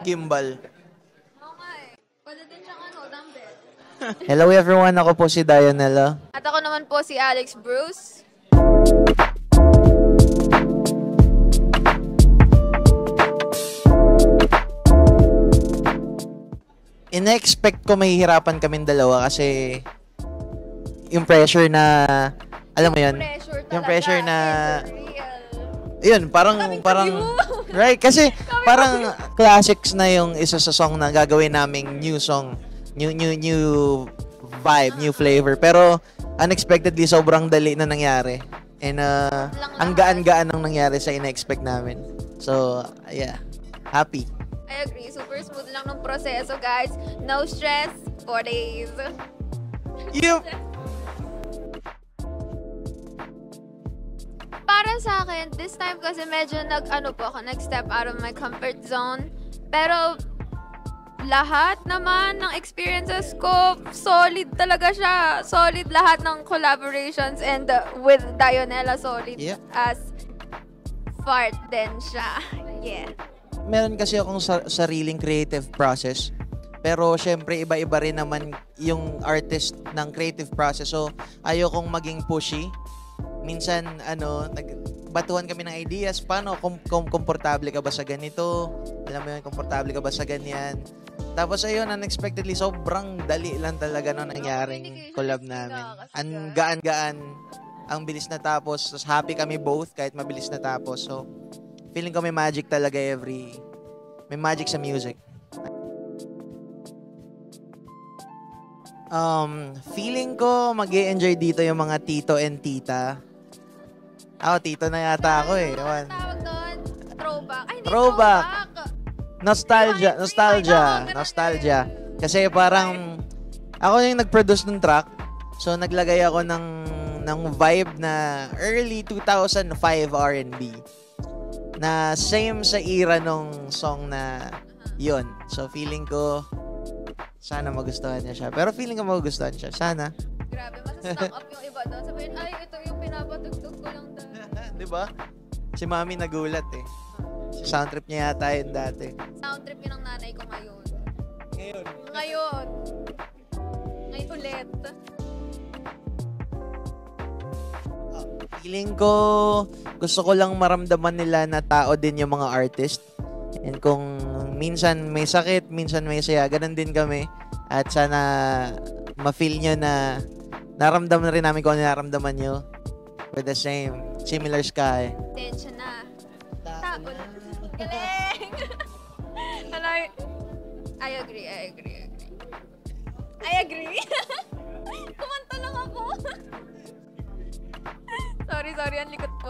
Gimbal. Oo nga eh. Pwede din siyang dumbbell. Hello everyone, ako po si Dionella. At ako naman po si Alex Bruce. In-expect ko mahihirapan kaming dalawa kasi yung pressure na, alam mo yun, Pressure talaga. yung pressure na, It's real. yun, parang, right, kasi Kaming parang classics na yung isa sa song na gagawin naming new song, new vibe, new flavor. Pero unexpectedly, sobrang dali na nangyari. And ang gaan-gaan ang nangyari sa in-expect namin. So, yeah, happy. I agree. Super smooth lang ng proseso, guys. No stress. 4 days. Yup! Para sa akin, this time kasi medyo nag-step out of my comfort zone. Pero lahat naman ng experiences ko, solid talaga siya. Solid lahat ng collaborations and with Dionella, solid Yep. as fart din siya. Yeah. Meron kasi akong sariling creative process. Pero syempre iba-iba rin naman yung artist ng creative process. So ayokong maging pushy. Minsan nagbatuhan kami ng ideas. Paano komportable ka ba sa ganito? Alam mo yun, komportable ka ba sa ganyan? Tapos ayun, unexpectedly, sobrang dali lang talaga nung nangyaring collab namin. Ang gaan-gaan, ang bilis na tapos. Tapos happy kami both kahit mabilis na tapos. So feeling ko may magic talaga may magic sa music. Feeling ko mag-e-enjoy dito yung mga tito and tita. Ako, tito na yata ako eh. Ewan. Tawag doon, throwback. Ay, hindi Throwback. throwback. Nostalgia. Kasi parang ako yung nag-produce ng track. So naglagay ako ng vibe na early 2005 R&B. Na same sa era nung song na yun. So feeling ko sana magustuhan niya siya. Pero feeling ko magugustuhan siya. Sana. Grabe, masasnack up yung iba doon. Sabihin, ay, ito yung pinapatugtog ko lang doon. Di ba? Si Mami nagulat eh. Si sound trip niya yata yun dati. Sound trip yun ng nanay ko ngayon. Ngayon. Ngayon ulit. Feeling ko gusto ko lang maramdaman nila na tao din yung mga artist. And kung minsan may sakit, minsan may saya, ganun din kami. At sana ma-feel nyo na naramdaman rin namin kung ano naramdaman nyo. With the similar sky. Attention na. Tao na. Galing! I agree. Kumanta lang ako. Sorry, ang likot po,